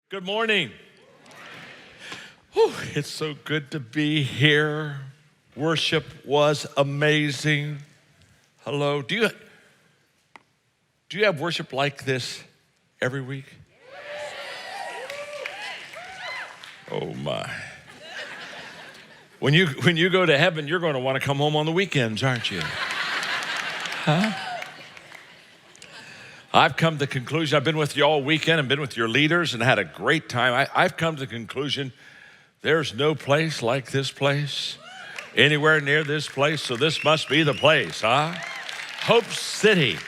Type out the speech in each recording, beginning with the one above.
Good morning. Whew, it's so good to be here. Worship was amazing. Hello. Do you have worship like this every week? Oh my. When you go to heaven, you're going to want to come home on the weekends, aren't you? Huh? I've come to the conclusion, I've been with you all weekend and been with your leaders and had a great time. I've come to the conclusion, there's no place like this place, anywhere near this place, so this must be the place, huh? Hope City.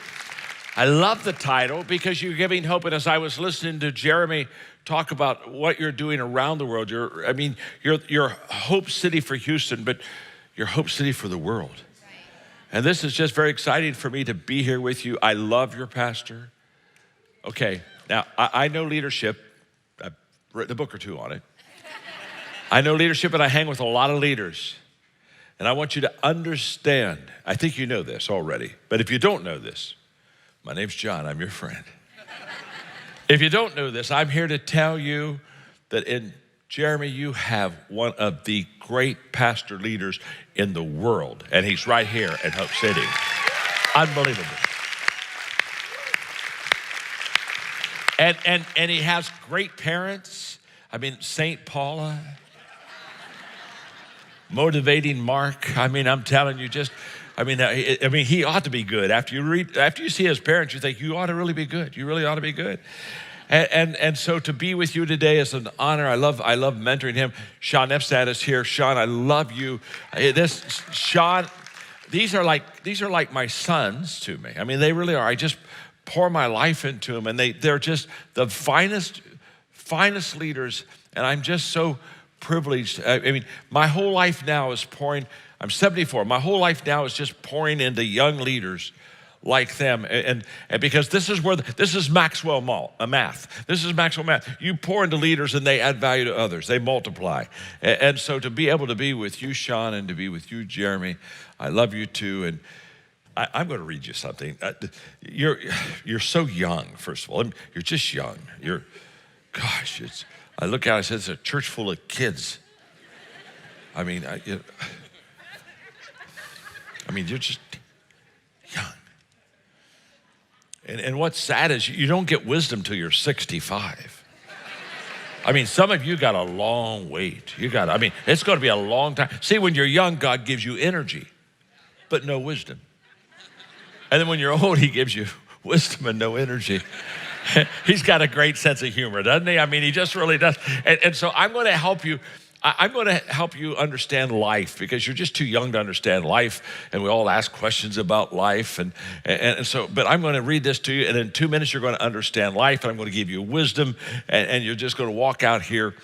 I love the title because you're giving hope. And as I was listening to Jeremy talk about what you're doing around the world, you're Hope City for Houston, but you're Hope City for the world. And this is just very exciting for me to be here with you. I love your pastor. Okay, now I know leadership. I've written a book or two on it. I know leadership and I hang with a lot of leaders. And I want you to understand, I think you know this already, but if you don't know this, my name's John, I'm your friend. If you don't know this, I'm here to tell you that in Jeremy, you have one of the great pastor leaders in the world, and he's right here at Hope City. Unbelievable. And he has great parents. I mean, St. Paula, motivating Mark. I mean, I'm telling you, he ought to be good. After you see his parents, you think you ought to really be good. You really ought to be good. And so to be with you today is an honor. I love mentoring him. Sean Epstead is here. Sean, I love you. Sean, these are like my sons to me. I mean, they really are. I just pour my life into them, and they're just the finest leaders. And I'm just so privileged. I mean, my whole life now is pouring. I'm 74. My whole life now is just pouring into young leaders like them, and because this is Maxwell math. This is Maxwell math. You pour into leaders and they add value to others. They multiply. And so to be able to be with you, Sean, and to be with you, Jeremy, I love you too. And I'm going to read you something. You're so young, first of all. You're just young. I look out, I said, it's a church full of kids. I mean, you're just young. And what's sad is you don't get wisdom till you're 65. I mean, some of you got a long wait. It's going to be a long time. See, when you're young, God gives you energy, but no wisdom. And then when you're old, he gives you wisdom and no energy. He's got a great sense of humor, doesn't he? I mean, he just really does. And so I'm going to help you. I'm going to help you understand life because you're just too young to understand life, and we all ask questions about life. And so, but I'm going to read this to you, and in 2 minutes you're going to understand life, and I'm going to give you wisdom, and you're just going to walk out here.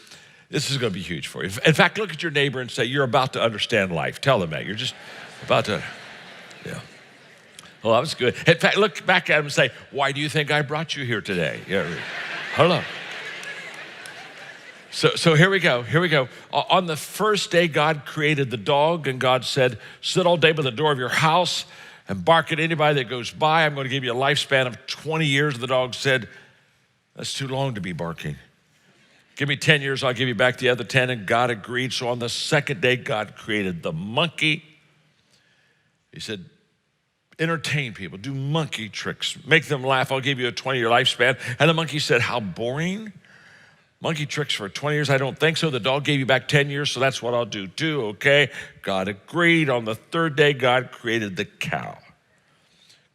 This is going to be huge for you. In fact, look at your neighbor and say, you're about to understand life. Tell them that. You're just about to, yeah. Well, that was good. In fact, look back at him and say, why do you think I brought you here today? Yeah. Hello. So here we go. On the first day, God created the dog, and God said, sit all day by the door of your house and bark at anybody that goes by. I'm going to give you a lifespan of 20 years. The dog said, that's too long to be barking. Give me 10 years, I'll give you back the other 10. And God agreed. So on the second day, God created the monkey. He said, entertain people, do monkey tricks, make them laugh. I'll give you a 20-year lifespan. And the monkey said, how boring. Monkey tricks for 20 years? I don't think so. The dog gave you back 10 years, so that's what I'll do too, okay? God agreed. On the third day, God created the cow.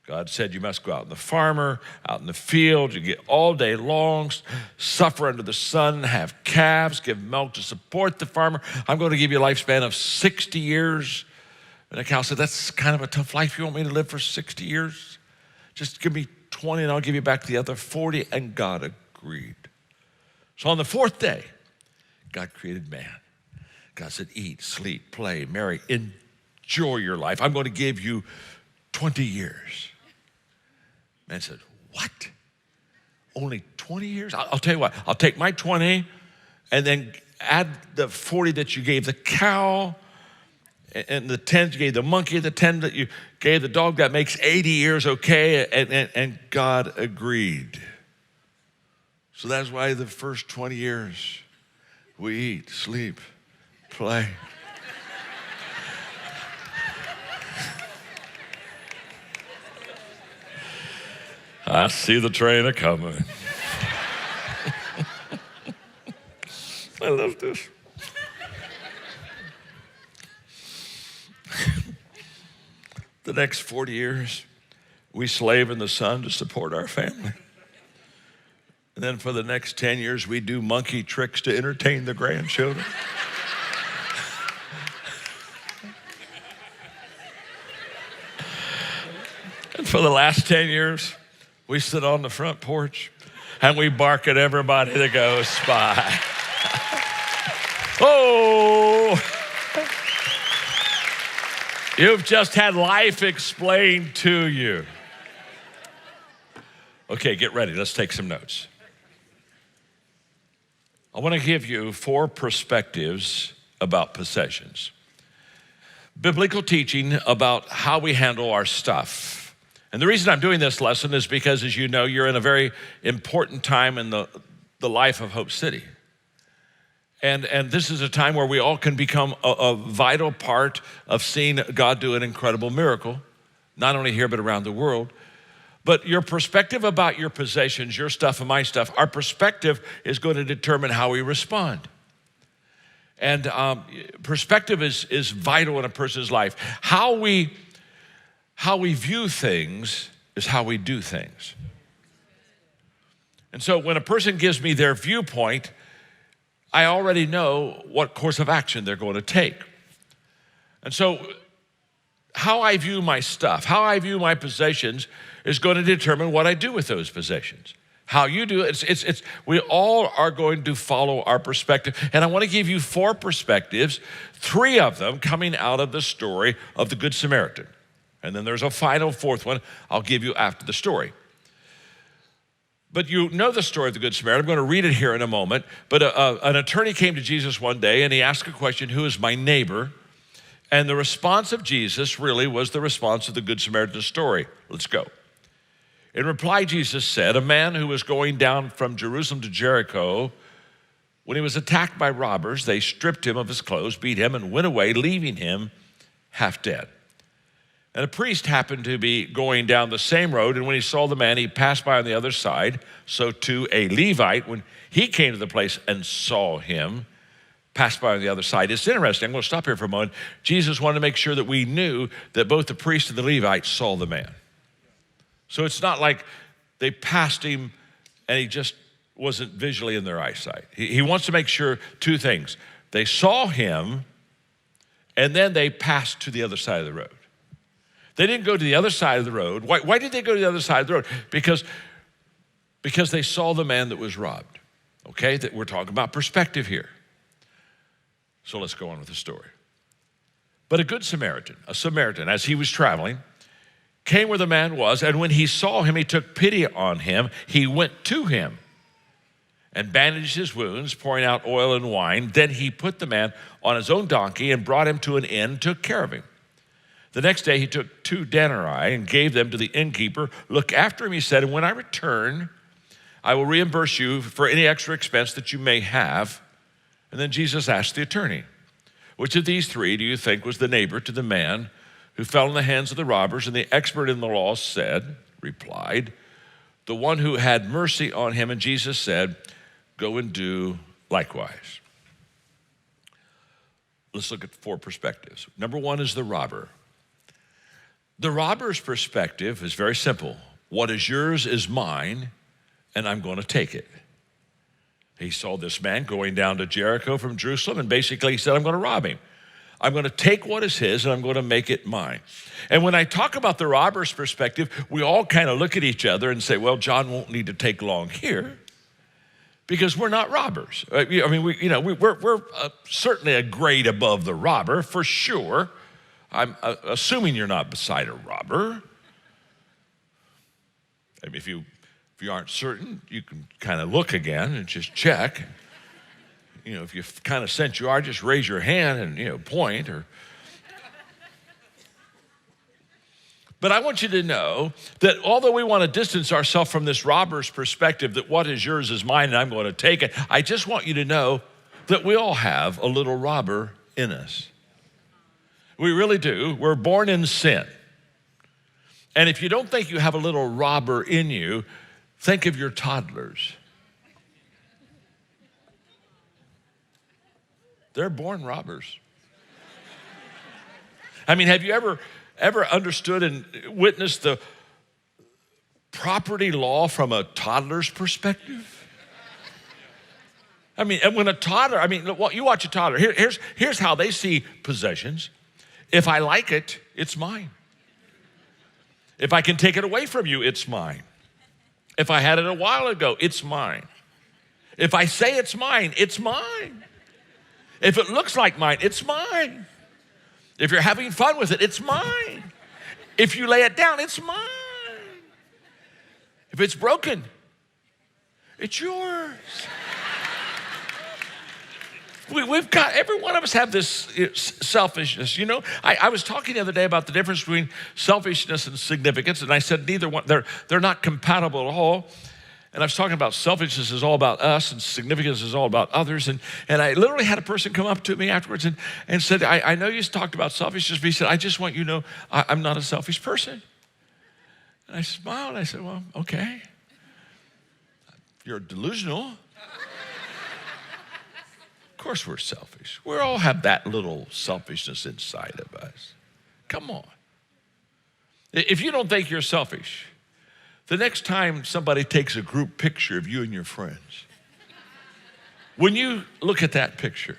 God said, you must go out in the farmer, out in the field, you get all day long, suffer under the sun, have calves, give milk to support the farmer. I'm going to give you a lifespan of 60 years. And the cow said, that's kind of a tough life. You want me to live for 60 years? Just give me 20 and I'll give you back the other 40. And God agreed. So on the fourth day, God created man. God said, eat, sleep, play, marry, enjoy your life. I'm going to give you 20 years. Man said, what? Only 20 years? I'll tell you what, I'll take my 20 and then add the 40 that you gave the cow and the 10 you gave the monkey, the 10 that you gave the dog. That makes 80 years, okay? And God agreed. So that's why the first 20 years we eat, sleep, play. I see the train a-coming. I love this. The next 40 years, we slave in the sun to support our family. And then for the next 10 years, we do monkey tricks to entertain the grandchildren. And for the last 10 years, we sit on the front porch and we bark at everybody that goes by. Oh, you've just had life explained to you. Okay, get ready. Let's take some notes. I want to give you 4 perspectives about possessions. Biblical teaching about how we handle our stuff. And the reason I'm doing this lesson is because, as you know, you're in a very important time in the life of Hope City. And this is a time where we all can become a vital part of seeing God do an incredible miracle, not only here but around the world. But your perspective about your possessions, your stuff and my stuff, our perspective is going to determine how we respond. And perspective is vital in a person's life. How we view things is how we do things. And so when a person gives me their viewpoint, I already know what course of action they're going to take. And so how I view my stuff, how I view my possessions is going to determine what I do with those possessions. How you do it, we all are going to follow our perspective. And I want to give you 4 perspectives, 3 of them coming out of the story of the Good Samaritan. And then there's a final 4th one I'll give you after the story. But you know the story of the Good Samaritan. I'm going to read it here in a moment. But an attorney came to Jesus one day and he asked a question, who is my neighbor? And the response of Jesus really was the response of the Good Samaritan story. Let's go. In reply, Jesus said, a man who was going down from Jerusalem to Jericho, when he was attacked by robbers, they stripped him of his clothes, beat him, and went away, leaving him half dead. And a priest happened to be going down the same road, and when he saw the man, he passed by on the other side. So too a Levite, when he came to the place and saw him, passed by on the other side. It's interesting. I'm going to stop here for a moment. Jesus wanted to make sure that we knew that both the priest and the Levite saw the man. So it's not like they passed him and he just wasn't visually in their eyesight. He wants to make sure 2 things. They saw him and then they passed to the other side of the road. They didn't go to the other side of the road. Why did they go to the other side of the road? Because they saw the man that was robbed. Okay, that we're talking about perspective here. So let's go on with the story. But a good Samaritan, as he was traveling, came where the man was, and when he saw him, he took pity on him. He went to him and bandaged his wounds, pouring out oil and wine. Then he put the man on his own donkey and brought him to an inn, took care of him. The next day he took 2 denarii and gave them to the innkeeper. Look after him, he said, and when I return, I will reimburse you for any extra expense that you may have. And then Jesus asked the attorney, which of these 3 do you think was the neighbor to the man who fell in the hands of the robbers? And the expert in the law replied, the one who had mercy on him. And Jesus said, go and do likewise. Let's look at 4 perspectives. Number 1 is the robber. The robber's perspective is very simple. What is yours is mine, and I'm going to take it. He saw this man going down to Jericho from Jerusalem, and basically he said, I'm going to rob him. I'm going to take what is his, and I'm going to make it mine. And when I talk about the robber's perspective, we all kind of look at each other and say, well, John won't need to take long here because we're not robbers. I mean, we're certainly a grade above the robber, for sure. I'm assuming you're not beside a robber. I mean, if you aren't certain, you can kind of look again and just check. If you kind of sense you are, just raise your hand and, point. But I want you to know that although we want to distance ourselves from this robber's perspective that what is yours is mine and I'm going to take it, I just want you to know that we all have a little robber in us. We really do. We're born in sin. And if you don't think you have a little robber in you, think of your toddlers. They're born robbers. I mean, have you ever understood and witnessed the property law from a toddler's perspective? I mean, and when a toddler, you watch a toddler. Here's how they see possessions. If I like it, it's mine. If I can take it away from you, it's mine. If I had it a while ago, it's mine. If I say it's mine, it's mine. If it looks like mine, it's mine. If you're having fun with it, it's mine. If you lay it down, it's mine. If it's broken, it's yours. We've got, every one of us have this selfishness. You know, I was talking the other day about the difference between selfishness and significance, and I said neither one, they're not compatible at all. And I was talking about selfishness is all about us and significance is all about others. And I literally had a person come up to me afterwards and said, I know you talked about selfishness, but he said, I just want you to know I'm not a selfish person. And I smiled and I said, well, okay. You're delusional. Of course we're selfish. We all have that little selfishness inside of us. Come on. If you don't think you're selfish, the next time somebody takes a group picture of you and your friends, when you look at that picture,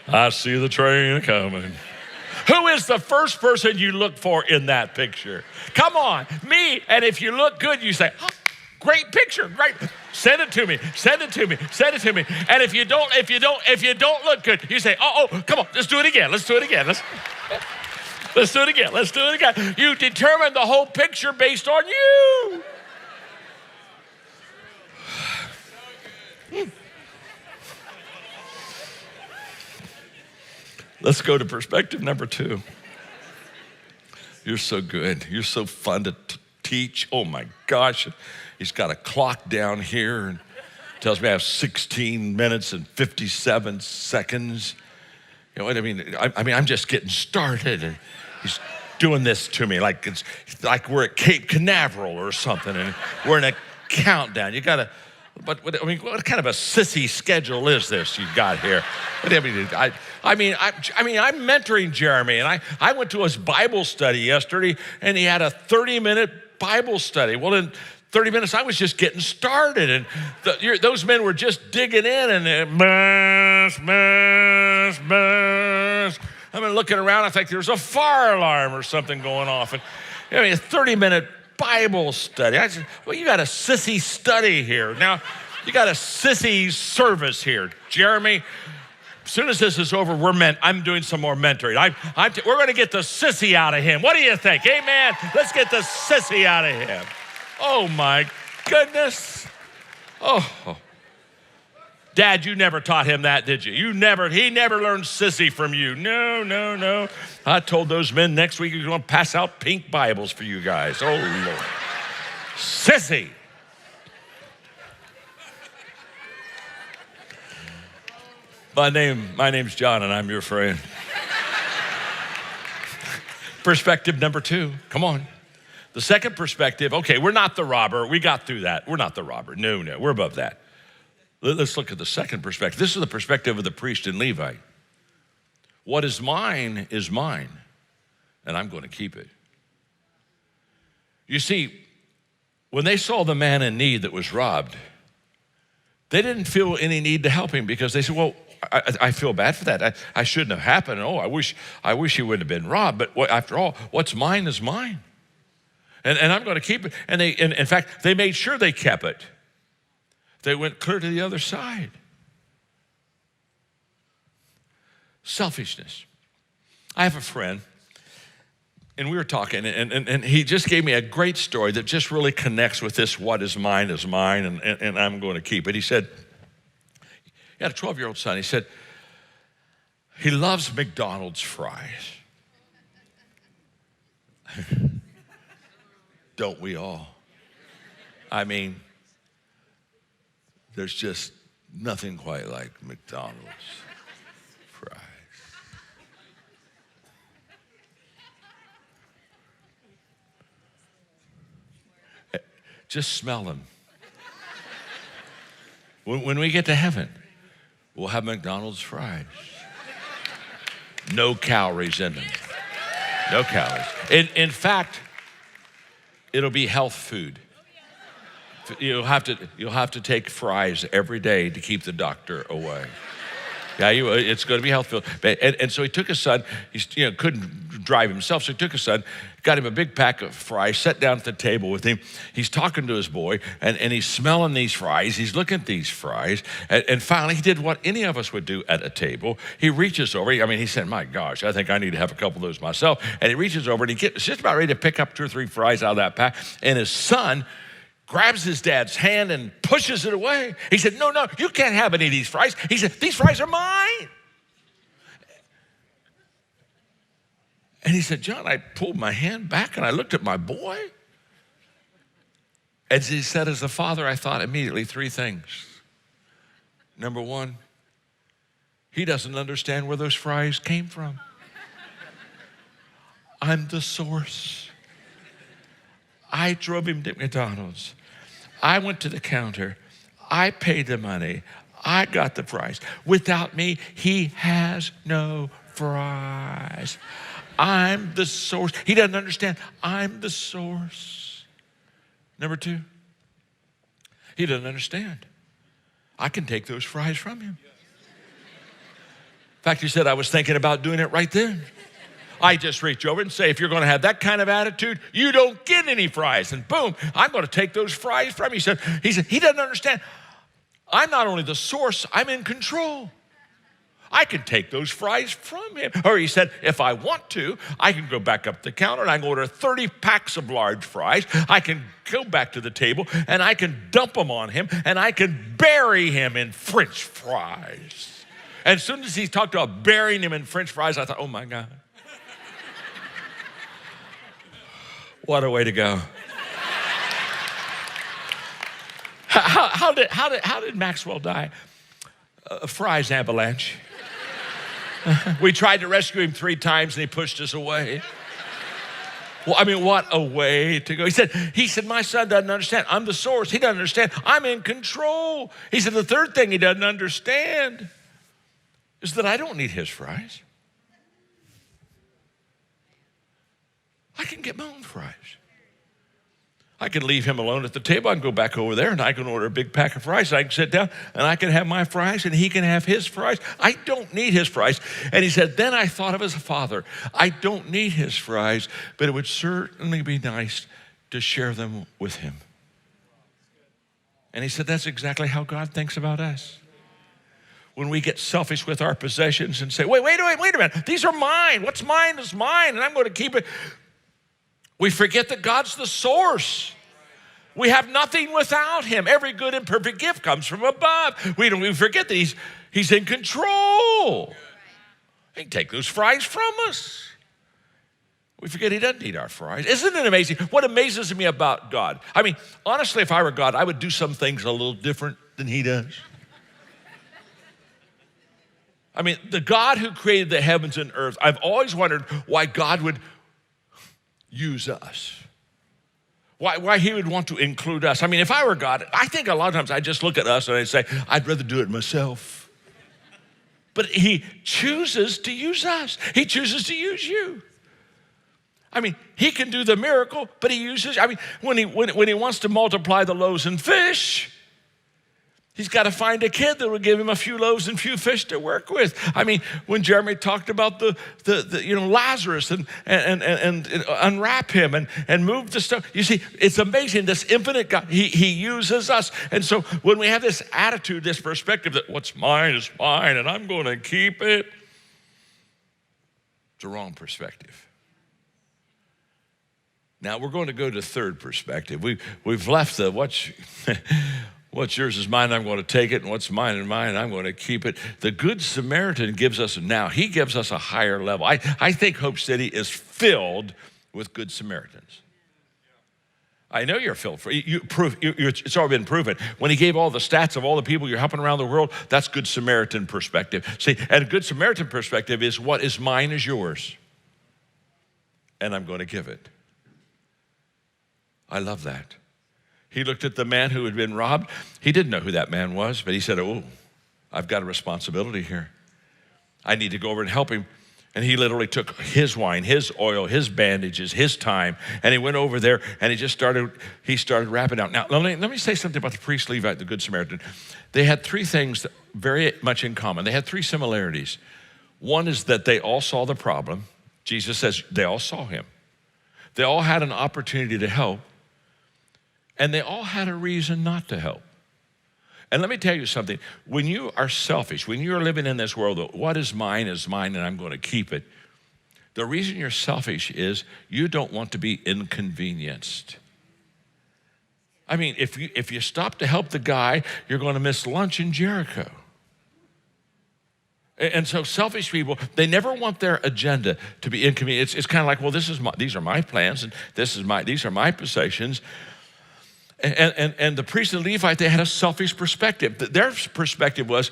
I see the train coming. Who is the first person you look for in that picture? Come on, me. And if you look good, you say, oh, great picture, great. Send it to me, send it to me, send it to me. And if you don't look good, you say, oh, come on, let's do it again. Let's do it again. Let's do it again. Let's do it again. You determine the whole picture based on you. Let's go to perspective number 2. You're so good. You're so fun to teach. Oh my gosh. He's got a clock down here and tells me I have 16 minutes and 57 seconds. You know what I mean? I'm just getting started, and he's doing this to me like it's like we're at Cape Canaveral or something, and we're in a countdown. You gotta, but what kind of a sissy schedule is this you got here? I'm mentoring Jeremy, and I went to his Bible study yesterday, and he had a 30-minute Bible study. Well, in 30 minutes, I was just getting started, and those men were just digging in, and I've been looking around. I think there's a fire alarm or something going off, and a 30-minute Bible study. I said, well, you got a sissy study here. Now, you got a sissy service here. Jeremy, as soon as this is over, I'm doing some more mentoring. We're going to get the sissy out of him. What do you think? Amen. Let's get the sissy out of him. Oh, my goodness. Oh. Dad, you never taught him that, did you? He never learned sissy from you. No. I told those men next week he's going to pass out pink Bibles for you guys. Oh, Lord. Sissy. My name's John, and I'm your friend. Perspective number 2. Come on. The second perspective, okay, we're not the robber. We got through that. We're not the robber. No, we're above that. Let's look at the second perspective. This is the perspective of the priest and Levite. What is mine, and I'm going to keep it. You see, when they saw the man in need that was robbed, they didn't feel any need to help him because they said, well, I feel bad for that. I shouldn't have happened. Oh, I wish he wouldn't have been robbed. But after all, what's mine is mine. And I'm going to keep it. And in fact, they made sure they kept it. They went clear to the other side. Selfishness. I have a friend, and we were talking, and he just gave me a great story that just really connects with this, what is mine, and I'm going to keep it. He said, he had a 12-year-old son. He said, He loves McDonald's fries. Don't we all? I mean, there's just nothing quite like McDonald's fries. Just smell them. When we get to heaven, we'll have McDonald's fries. No calories in them. No calories. In fact, it'll be health food. You'll have to take fries every day to keep the doctor away. Yeah, it's going to be health food. And so he took his son. He couldn't drive himself, so he took his son, got him a big pack of fries, sat down at the table with him. He's talking to his boy, and he's smelling these fries. He's looking at these fries. And finally, he did what any of us would do at a table. He reaches over. He said, my gosh, I think I need to have a couple of those myself. And he reaches over, and he gets just about ready to pick up 2 or 3 fries out of that pack. And his son grabs his dad's hand and pushes it away. He said, no, you can't have any of these fries. He said, these fries are mine. And he said, John, I pulled my hand back and I looked at my boy. As he said, as a father, I thought immediately 3 things. Number 1, he doesn't understand where those fries came from. I'm the source. I drove him to McDonald's. I went to the counter. I paid the money. I got the fries. Without me, he has no fries. I'm the source. He doesn't understand. I'm the source. Number 2, he doesn't understand. I can take those fries from him. In fact, he said, I was thinking about doing it right then. I just reach over and say, if you're going to have that kind of attitude, you don't get any fries. And boom, I'm going to take those fries from you. He said, he doesn't understand. I'm not only the source, I'm in control. I can take those fries from him. Or he said, if I want to, I can go back up the counter and I can order 30 packs of large fries. I can go back to the table and I can dump them on him and I can bury him in French fries. And as soon as he talked about burying him in French fries, I thought, oh my God. What a way to go. How did Maxwell die? A fries avalanche. We tried to rescue him 3 times and he pushed us away. Well, what a way to go. He said, my son doesn't understand. I'm the source. He doesn't understand. I'm in control. He said, the third thing he doesn't understand is that I don't need his fries. I can get my own fries. I can leave him alone at the table. I can go back over there and I can order a big pack of fries. I can sit down and I can have my fries and he can have his fries. I don't need his fries. And he said, then I thought of his father. I don't need his fries, but it would certainly be nice to share them with him. And he said, that's exactly how God thinks about us. When we get selfish with our possessions and say, wait a minute. These are mine. What's mine is mine and I'm going to keep it. We forget that God's the source. We have nothing without him. Every good and perfect gift comes from above. We forget that he's in control. He can take those fries from us. We forget he doesn't need our fries. Isn't it amazing? What amazes me about God? Honestly, if I were God, I would do some things a little different than he does. The God who created the heavens and earth, I've always wondered why God would use us. Why he would want to include us. If I were God, I think a lot of times I just look at us and I say, I'd rather do it myself. But he chooses to use us. He chooses to use you. He can do the miracle, but he uses, when he wants to multiply the loaves and fish, he's got to find a kid that will give him a few loaves and few fish to work with. When Jeremy talked about the Lazarus and unwrap him and move the stuff. You see, it's amazing, this infinite God, he uses us. And so when we have this attitude, this perspective that what's mine is mine and I'm going to keep it, it's a wrong perspective. Now we're going to go to third perspective. We've left What's yours is mine, I'm going to take it, and what's mine is mine, I'm going to keep it. The Good Samaritan gives us he gives us a higher level. I think Hope City is filled with Good Samaritans. I know you're filled. It's already been proven. When he gave all the stats of all the people you're helping around the world, that's Good Samaritan perspective. See, and a Good Samaritan perspective is what is mine is yours, and I'm going to give it. I love that. He looked at the man who had been robbed. He didn't know who that man was, but he said, oh, I've got a responsibility here. I need to go over and help him. And he literally took his wine, his oil, his bandages, his time, and he went over there and he started wrapping out. Now, let me say something about the priest Levite, the Good Samaritan. They had three things very much in common. They had three similarities. One is that they all saw the problem. Jesus says they all saw him. They all had an opportunity to help. And they all had a reason not to help. And let me tell you something. When you are selfish, when you're living in this world, what is mine, and I'm going to keep it. The reason you're selfish is you don't want to be inconvenienced. I mean, if you stop to help the guy, you're going to miss lunch in Jericho. And so selfish people, they never want their agenda to be inconvenient. It's kind of like, well, these are my plans, and these are my possessions. And the priest and Levite, they had a selfish perspective. Their perspective was,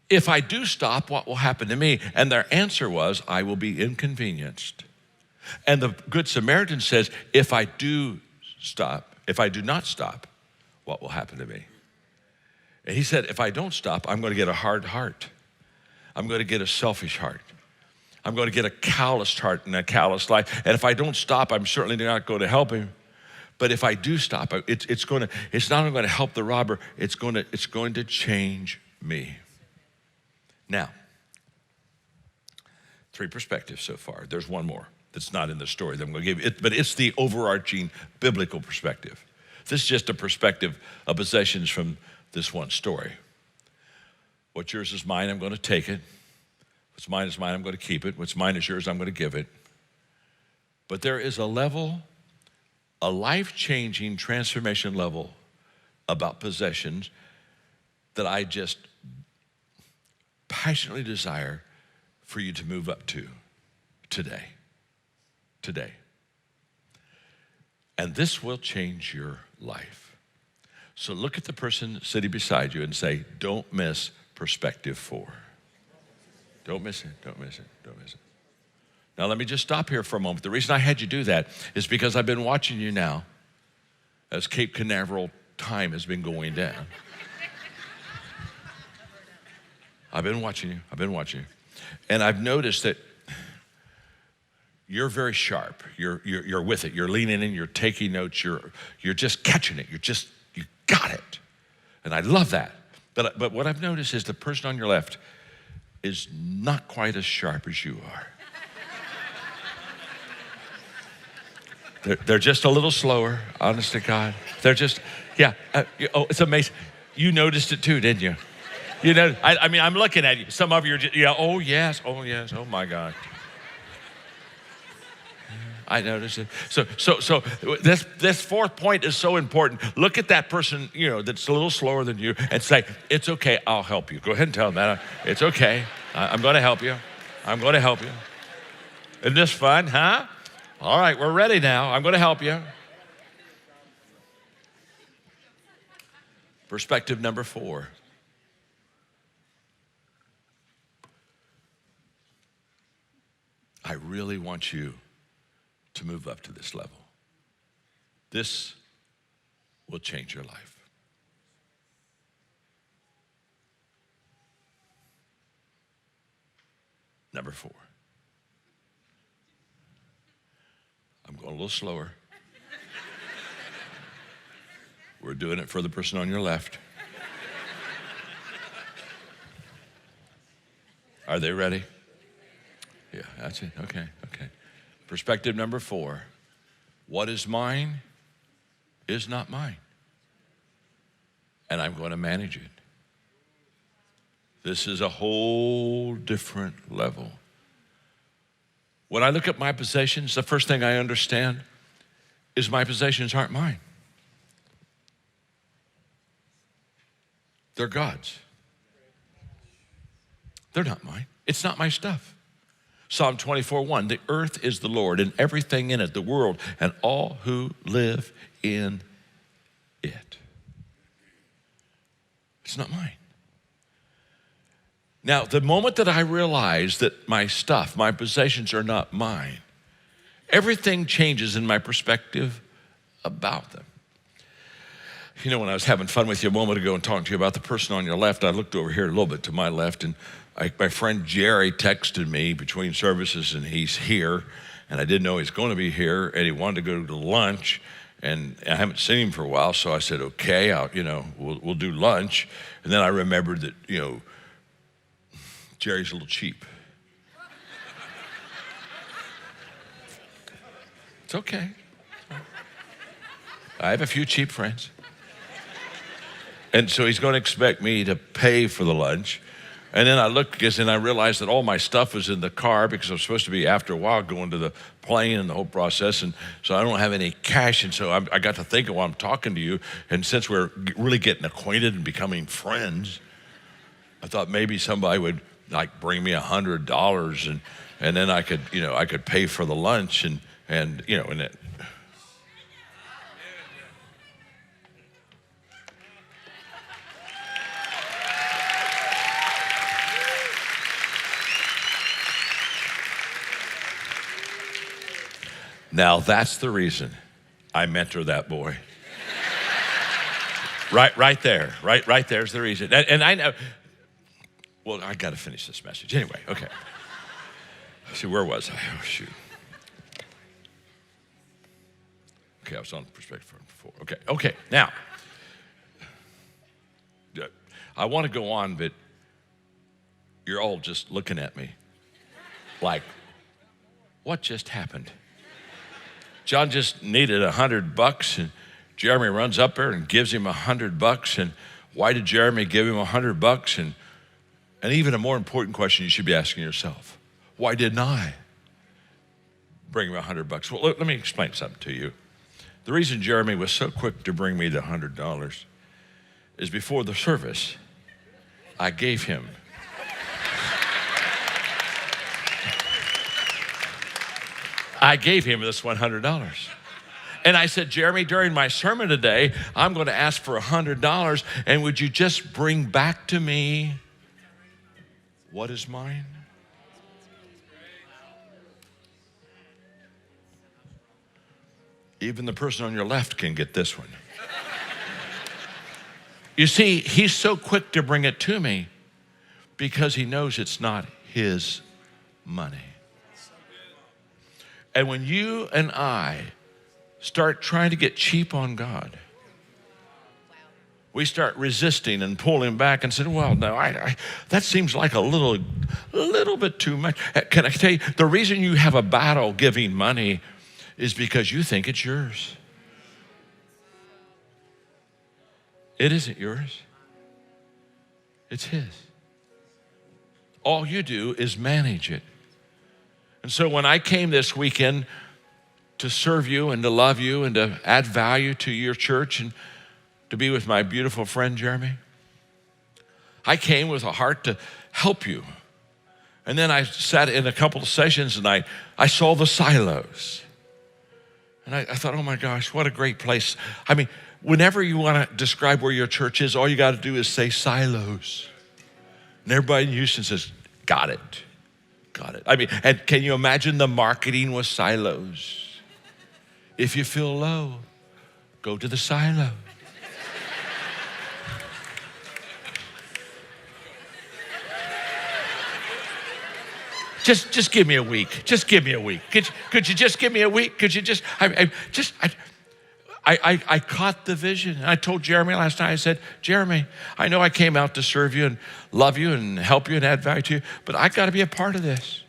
if I do stop, what will happen to me? And their answer was, I will be inconvenienced. And the Good Samaritan says, if I do not stop, what will happen to me? And he said, if I don't stop, I'm going to get a hard heart. I'm going to get a selfish heart. I'm going to get a calloused heart and a calloused life. And if I don't stop, I'm certainly not going to help him. But if I do stop, it's not only going to help the robber, it's going to change me. Now, three perspectives so far. There's one more that's not in the story that I'm going to give you, but it's the overarching biblical perspective. This is just a perspective of possessions from this one story. What's yours is mine, I'm going to take it. What's mine is mine, I'm going to keep it. What's mine is yours, I'm going to give it. But there is a life-changing transformation level about possessions that I just passionately desire for you to move up to today. And this will change your life. So look at the person sitting beside you and say, don't miss perspective 4. Don't miss it, don't miss it, don't miss it. Now, let me just stop here for a moment. The reason I had you do that is because I've been watching you now as Cape Canaveral time has been going down. I've been watching you. And I've noticed that you're very sharp. You're with it. You're leaning in, you're taking notes, you're just catching it. You got it. And I love that. But what I've noticed is the person on your left is not quite as sharp as you are. They're just a little slower, honest to God. They're just, it's amazing. You noticed it too, didn't you? You know, I mean, I'm looking at you. Some of you are just, oh yes, oh my God. I noticed it. So this fourth point is so important. Look at that person, that's a little slower than you and say, it's okay, I'll help you. Go ahead and tell them that. It's okay, I'm going to help you. I'm going to help you. Isn't this fun, huh? All right, we're ready now. I'm going to help you. Perspective number 4. I really want you to move up to this level. This will change your life. Number 4. I'm going a little slower. We're doing it for the person on your left. Are they ready? Yeah, that's it. Okay. Perspective number 4. What is mine is not mine. And I'm going to manage it. This is a whole different level. When I look at my possessions, the first thing I understand is my possessions aren't mine. They're God's. They're not mine. It's not my stuff. Psalm 24:1, the earth is the Lord and everything in it, the world and all who live in it. It's not mine. Now, the moment that I realize that my stuff, my possessions are not mine, everything changes in my perspective about them. You know, when I was having fun with you a moment ago and talking to you about the person on your left, I looked over here a little bit to my left, and my friend Jerry texted me between services, and he's here, and I didn't know he's going to be here, and he wanted to go to lunch, and I haven't seen him for a while, so I said, okay, we'll do lunch. And then I remembered that, Jerry's a little cheap. It's okay. I have a few cheap friends. And so he's going to expect me to pay for the lunch. And then I looked and I realized that all my stuff was in the car because I was supposed to be, after a while, going to the plane and the whole process. And so I don't have any cash. And so I got to thinking while I'm talking to you, and since we're really getting acquainted and becoming friends, I thought maybe somebody would bring me $100 and then I could pay for the lunch and it. Now that's the reason I mentor that boy. right there. Right there's the reason. And I know, well, I got to finish this message. Anyway, okay. See, where was I? Oh, shoot. Okay, I was on perspective before. Okay, now. I want to go on, but you're all just looking at me like, what just happened? John just needed $100, and Jeremy runs up there and gives him $100. And why did Jeremy give him $100? And even a more important question you should be asking yourself: why didn't I bring him $100? Well, let me explain something to you. The reason Jeremy was so quick to bring me the $100 is before the service, I gave him. I gave him this $100. And I said, Jeremy, during my sermon today, I'm going to ask for $100, and would you just bring back to me what is mine? Even the person on your left can get this one. You see, he's so quick to bring it to me because he knows it's not his money. And when you and I start trying to get cheap on God, we start resisting and pulling back and saying, well, no, that seems like a little bit too much. Can I tell you, the reason you have a battle giving money is because you think it's yours. It isn't yours. It's his. All you do is manage it. And so when I came this weekend to serve you and to love you and to add value to your church and to be with my beautiful friend Jeremy, I came with a heart to help you. And then I sat in a couple of sessions and I saw the silos. And I thought, oh my gosh, what a great place. I mean, whenever you want to describe where your church is, all you got to do is say silos. And everybody in Houston says, got it. Got it. I mean, and can you imagine the marketing with silos? If you feel low, go to the silo. Just give me a week. Just give me a week. Could you just give me a week? Could you just, I caught the vision. I told Jeremy last night, I said, Jeremy, I know I came out to serve you and love you and help you and add value to you, but I got to be a part of this.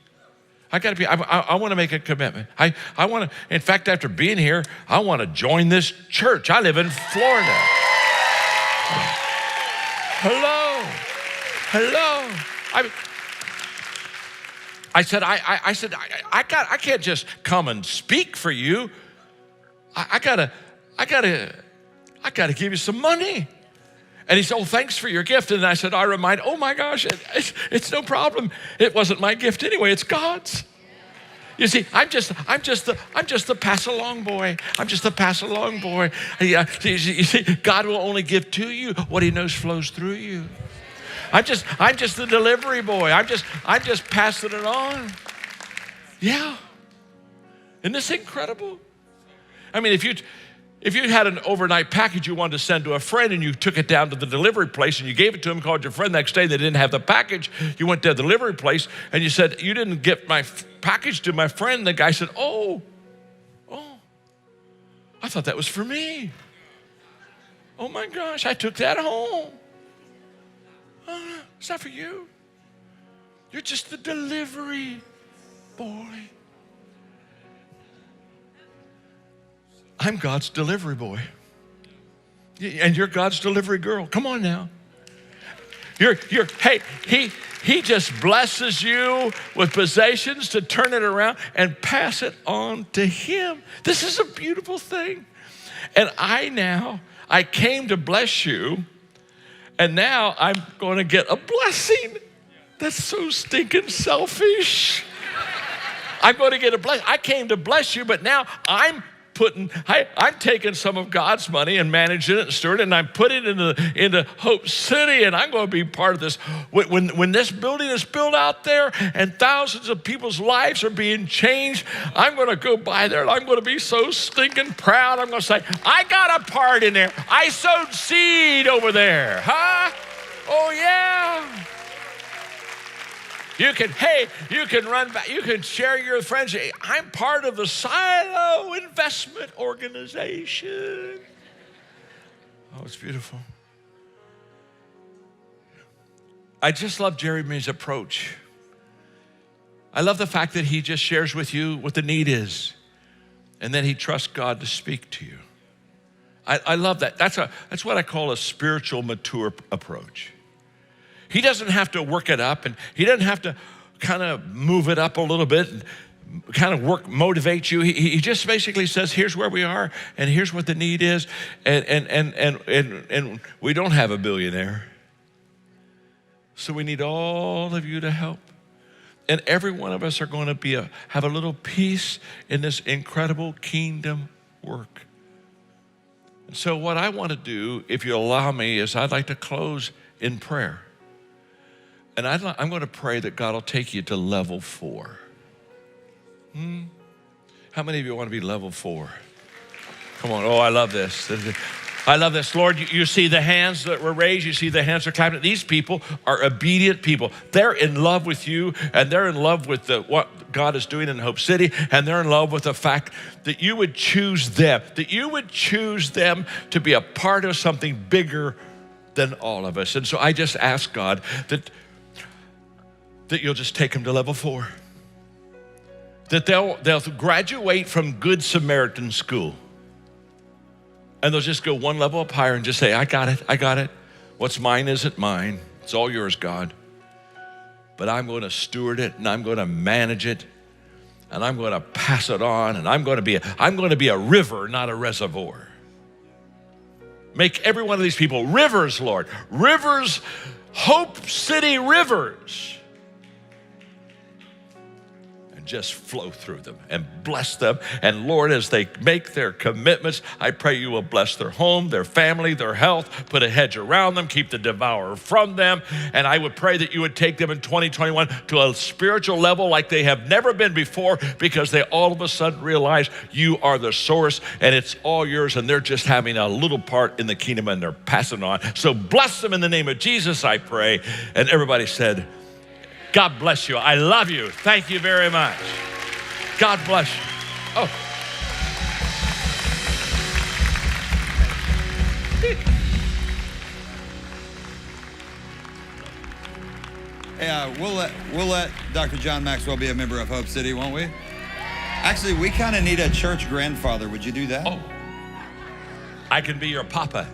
I want to make a commitment. I want to, in fact, after being here, I want to join this church. I live in Florida. Hello. I said, I can't just come and speak for you. I gotta give you some money. And he said, oh, thanks for your gift. And I said, oh my gosh, it's no problem. It wasn't my gift anyway, it's God's. You see, I'm just the pass along boy. I'm just the pass along boy. You see, God will only give to you what he knows flows through you. I'm just the delivery boy. I'm just passing it on. Yeah. Isn't this incredible? I mean, if you had an overnight package you wanted to send to a friend and you took it down to the delivery place and you gave it to him, called your friend next day, they didn't have the package, you went to the delivery place and you said, you didn't get my package to my friend. The guy said, oh, I thought that was for me. Oh my gosh, I took that home. Oh, it's not for you. You're just the delivery boy. I'm God's delivery boy. And you're God's delivery girl. Come on now. Hey, he just blesses you with possessions to turn it around and pass it on to him. This is a beautiful thing. And I came to bless you, and now I'm going to get a blessing. That's so stinking selfish. I'm going to get a blessing. I came to bless you, but now I'm taking some of God's money and managing it and stewarding it, and I'm putting it into Hope City, and I'm going to be part of this. When this building is built out there and thousands of people's lives are being changed, I'm going to go by there and I'm going to be so stinking proud. I'm going to say, I got a part in there. I sowed seed over there. Huh? Oh, yeah. You can run back, you can share your friends. I'm part of the Silo Investment Organization. Oh, it's beautiful. I just love Jeremy's approach. I love the fact that he just shares with you what the need is, and then he trusts God to speak to you. I love that. That's what I call a spiritual mature approach. He doesn't have to work it up, and he doesn't have to kind of move it up a little bit and kind of motivate you. He just basically says, here's where we are, and here's what the need is, and we don't have a billionaire. So we need all of you to help. And every one of us are going to have a little piece in this incredible kingdom work. And so what I want to do, if you allow me, is I'd like to close in prayer. And I'm going to pray that God will take you to level 4. How many of you want to be level 4? Come on. Oh, I love this. I love this. Lord, you see the hands that were raised. You see the hands that are clapping. These people are obedient people. They're in love with you, and they're in love with what God is doing in Hope City, and they're in love with the fact that you would choose them, to be a part of something bigger than all of us. And so I just ask God that you'll just take them to level 4. That they'll graduate from Good Samaritan school. And they'll just go one level up higher and just say, I got it. What's mine isn't mine. It's all yours, God. But I'm going to steward it, and I'm going to manage it, and I'm going to pass it on, and I'm going to be a river, not a reservoir. Make every one of these people rivers, Lord. Rivers, Hope City rivers. Just flow through them and bless them. And Lord, as they make their commitments, I pray you will bless their home, their family, their health, put a hedge around them, keep the devourer from them. And I would pray that you would take them in 2021 to a spiritual level like they have never been before, because they all of a sudden realize you are the source and it's all yours, and they're just having a little part in the kingdom and they're passing on. So bless them in the name of Jesus, I pray. And everybody said, God bless you. I love you. Thank you very much. God bless you. Oh. Hey, we'll let Dr. John Maxwell be a member of Hope City, won't we? Actually, we kind of need a church grandfather. Would you do that? Oh. I can be your papa.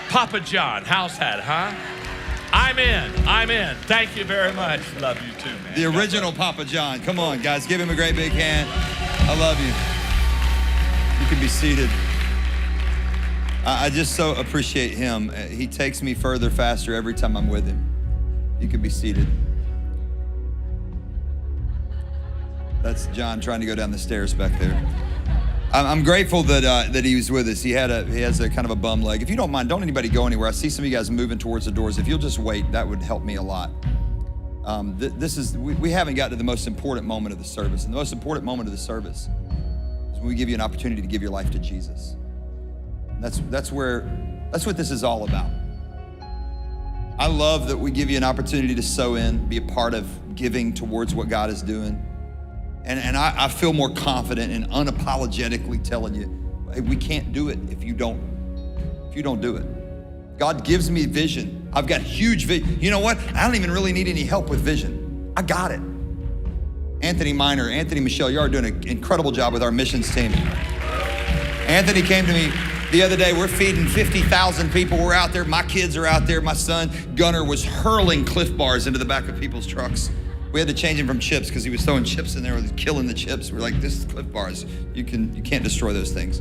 Papa John. How's that, huh? I'm in. Thank you very much. Love you too, man. The original Papa John. Come on, guys. Give him a great big hand. I love you. You can be seated. I just so appreciate him. He takes me further, faster every time I'm with him. You can be seated. That's John trying to go down the stairs back there. I'm grateful that he was with us. He has a kind of a bum leg. If you don't mind, don't anybody go anywhere. I see some of you guys moving towards the doors. If you'll just wait, that would help me a lot. We haven't got to the most important moment of the service. And the most important moment of the service is when we give you an opportunity to give your life to Jesus. That's what this is all about. I love that we give you an opportunity to sow in, be a part of giving towards what God is doing. And I feel more confident in unapologetically telling you, hey, we can't do it if you don't do it. God gives me vision. I've got huge vision. You know what? I don't even really need any help with vision. I got it. Anthony Michelle, you are doing an incredible job with our missions team. Anthony came to me the other day. We're feeding 50,000 people. We're out there. My kids are out there. My son, Gunnar, was hurling Cliff Bars into the back of people's trucks. We had to change him from chips because he was throwing chips in there, was killing the chips. We're like, this is Cliff Bars. You can't destroy those things.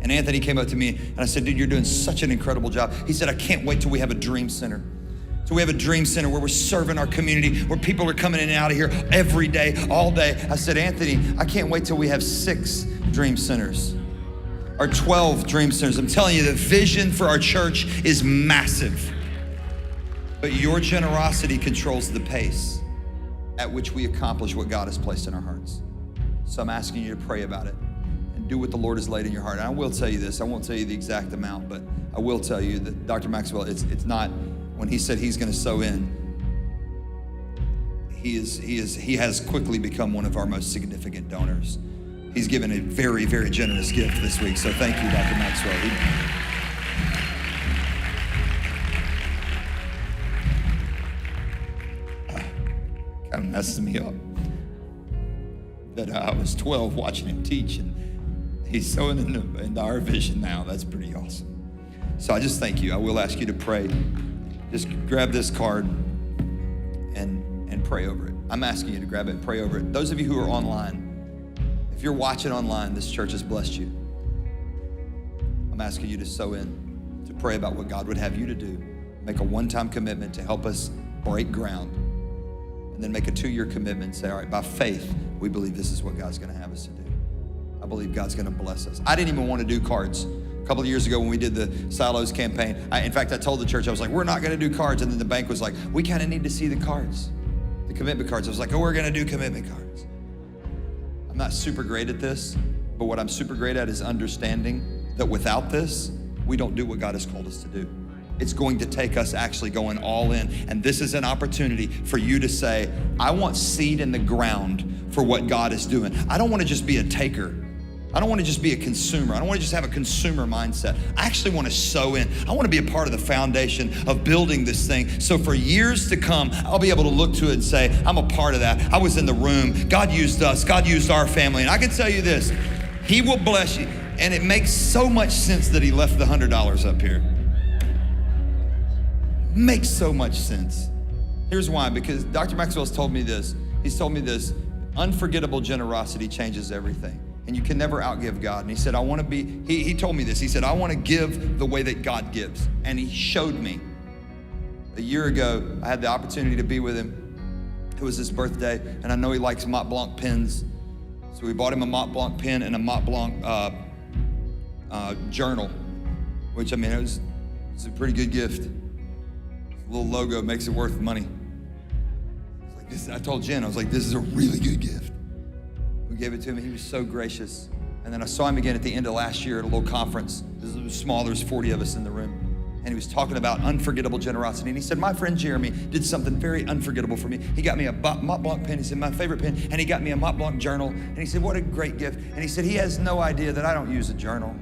And Anthony came up to me and I said, dude, you're doing such an incredible job. He said, I can't wait till we have a dream center. So we have a dream center where we're serving our community, where people are coming in and out of here every day, all day. I said, Anthony, I can't wait till we have 6 dream centers or 12 dream centers. I'm telling you, the vision for our church is massive. But your generosity controls the pace at which we accomplish what God has placed in our hearts. So I'm asking you to pray about it and do what the Lord has laid in your heart. And I will tell you this, I won't tell you the exact amount, but I will tell you that Dr. Maxwell, it's not, when he said he's gonna sow in, he has quickly become one of our most significant donors. He's given a very, very generous gift this week. So thank you, Dr. Maxwell. Kind of messes me up that I was 12 watching him teach and he's sowing into our vision now. That's pretty awesome. So I just thank you. I will ask you to pray. Just grab this card and pray over it. I'm asking you to grab it and pray over it. Those of you who are online, if you're watching online, this church has blessed you. I'm asking you to sow in, to pray about what God would have you to do. Make a one-time commitment to help us break ground. And then make a 2-year commitment and say, all right, by faith, we believe this is what God's gonna have us to do. I believe God's gonna bless us. I didn't even want to do cards. A couple of years ago when we did the Silos campaign, in fact, I told the church, I was like, we're not gonna do cards. And then the bank was like, we kind of need to see the cards, the commitment cards. I was like, oh, we're gonna do commitment cards. I'm not super great at this, but what I'm super great at is understanding that without this, we don't do what God has called us to do. It's going to take us actually going all in. And this is an opportunity for you to say, I want seed in the ground for what God is doing. I don't want to just be a taker. I don't want to just be a consumer. I don't want to just have a consumer mindset. I actually want to sow in. I want to be a part of the foundation of building this thing. So for years to come, I'll be able to look to it and say, I'm a part of that. I was in the room. God used us. God used our family. And I can tell you this, he will bless you. And it makes so much sense that he left the $100 up here. Makes so much sense. Here's why, because Dr. Maxwell's told me this. He's told me this, unforgettable generosity changes everything. And you can never outgive God. And he said, I want to be, he told me this. He said, I want to give the way that God gives. And he showed me. A year ago, I had the opportunity to be with him. It was his birthday, and I know he likes Mont Blanc pens. So we bought him a Mont Blanc pen and a Mont Blanc journal, which, I mean, it's a pretty good gift. Little logo makes it worth money. I told Jen, I was like, this is a really good gift. We gave it to him. He was so gracious. And then I saw him again at the end of last year at a little conference. It was small, there's 40 of us in the room. And he was talking about unforgettable generosity. And he said, my friend Jeremy did something very unforgettable for me. He got me a Mont Blanc pen. He said, my favorite pen. And he got me a Mont Blanc journal. And he said, what a great gift. And he said, he has no idea that I don't use a journal.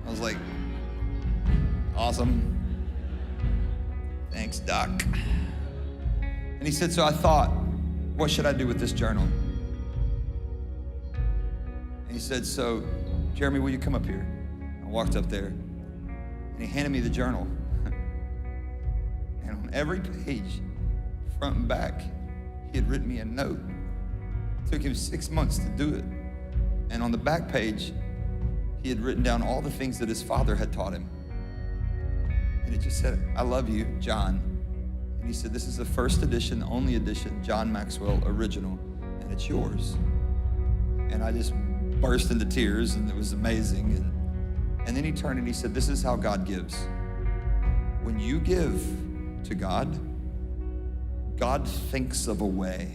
I was like, awesome. Thanks, Doc. And he said, so I thought, what should I do with this journal? And he said, so, Jeremy, will you come up here? I walked up there, and he handed me the journal. And on every page, front and back, he had written me a note. It took him 6 months to do it. And on the back page, he had written down all the things that his father had taught him. And it just said, I love you, John. And he said, this is the first edition, the only edition, John Maxwell original, and it's yours. And I just burst into tears, and it was amazing. And then he turned and he said, this is how God gives. When you give to God, God thinks of a way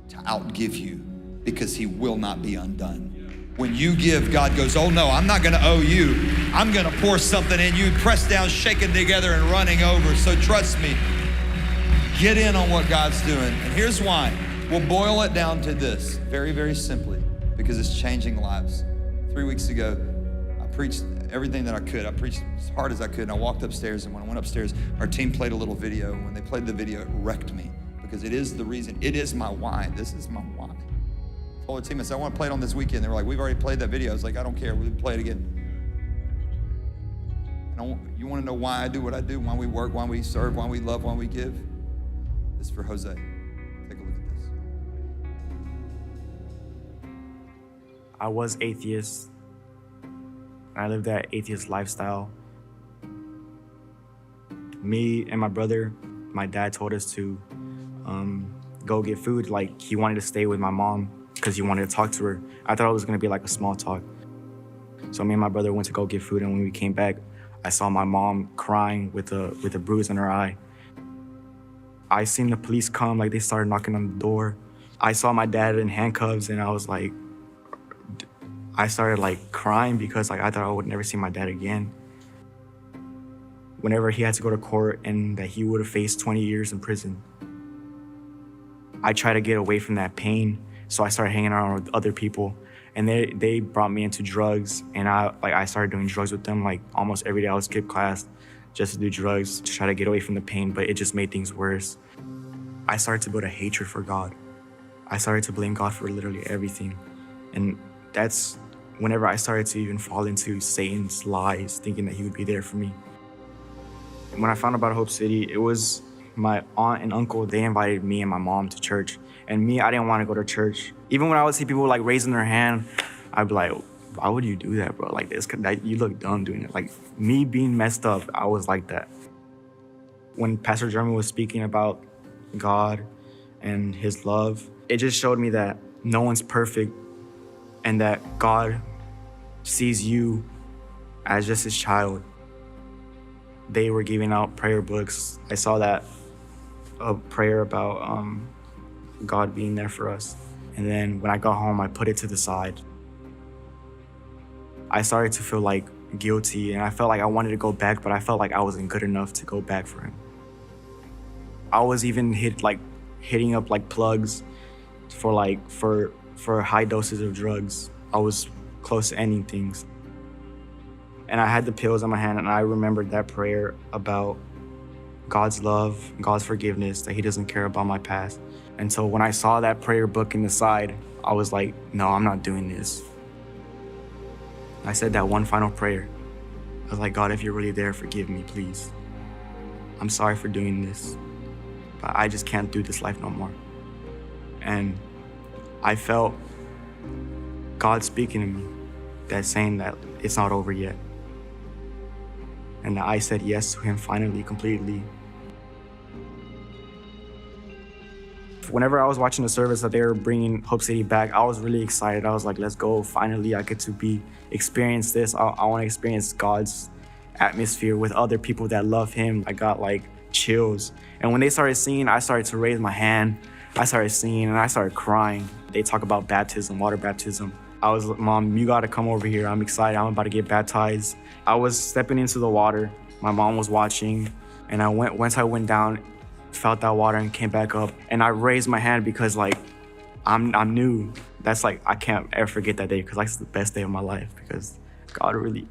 to outgive you because he will not be undone. When you give, God goes, oh no, I'm not gonna owe you. I'm gonna pour something in you, pressed down, shaken together, and running over. So trust me, get in on what God's doing. And here's why. We'll boil it down to this, very, very simply, because it's changing lives. 3 weeks ago, I preached everything that I could. I preached as hard as I could, and I walked upstairs, and when I went upstairs, our team played a little video, and when they played the video, it wrecked me, because it is the reason, it is my why. This is my why. I told the team, I said, I want to play it on this weekend. They were like, we've already played that video. I was like, I don't care, we'll play it again. And you want to know why I do what I do, why we work, why we serve, why we love, why we give? This is for Jose. Take a look at this. I was atheist. I lived that atheist lifestyle. Me and my brother, my dad told us to go get food. Like, he wanted to stay with my mom because he wanted to talk to her. I thought it was gonna be like a small talk. So me and my brother went to go get food, and when we came back, I saw my mom crying with a bruise in her eye. I seen the police come, like they started knocking on the door. I saw my dad in handcuffs, and I was like, I started like crying because like I thought I would never see my dad again. Whenever he had to go to court and that he would have faced 20 years in prison, I tried to get away from that pain. So I started hanging around with other people, and they brought me into drugs, and I started doing drugs with them. Like almost every day I would skip class just to do drugs to try to get away from the pain, but it just made things worse. I started to build a hatred for God. I started to blame God for literally everything. And that's whenever I started to even fall into Satan's lies, thinking that he would be there for me. When I found out about Hope City, it was my aunt and uncle, they invited me and my mom to church. And me, I didn't want to go to church. Even when I would see people like raising their hand, I'd be like, why would you do that, bro? Like this, you look dumb doing it. Like me being messed up, I was like that. When Pastor Jeremy was speaking about God and his love, it just showed me that no one's perfect and that God sees you as just his child. They were giving out prayer books. I saw that, a prayer about God being there for us. And then when I got home, I put it to the side. I started to feel like guilty, and I felt like I wanted to go back, but I felt like I wasn't good enough to go back for him. I was even hitting up like plugs for high doses of drugs. I was close to ending things. And I had the pills in my hand, and I remembered that prayer about God's love, God's forgiveness, that he doesn't care about my past. And so when I saw that prayer book in the side, I was like, no, I'm not doing this. I said that one final prayer. I was like, God, if you're really there, forgive me, please. I'm sorry for doing this, but I just can't do this life no more. And I felt God speaking to me, that saying that it's not over yet. And I said yes to him finally, completely. Whenever I was watching the service that they were bringing Hope City back, I was really excited. I was like, let's go. Finally, I get to experience this. I want to experience God's atmosphere with other people that love him. I got like chills. And when they started singing, I started to raise my hand. I started singing and I started crying. They talk about baptism, water baptism. I was like, Mom, you got to come over here. I'm excited. I'm about to get baptized. I was stepping into the water. My mom was watching. And once I went down, felt that water and came back up. And I raised my hand because like, I'm new. That's like, I can't ever forget that day because like, it's the best day of my life because God really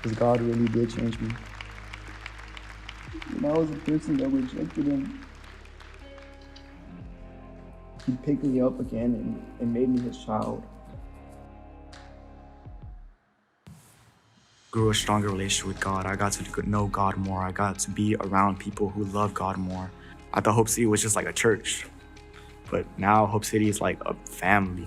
did change me. When I was a person that rejected him, he picked me up again and made me his child. Grew a stronger relationship with God. I got to know God more. I got to be around people who love God more. I thought Hope City was just like a church, but now Hope City is like a family.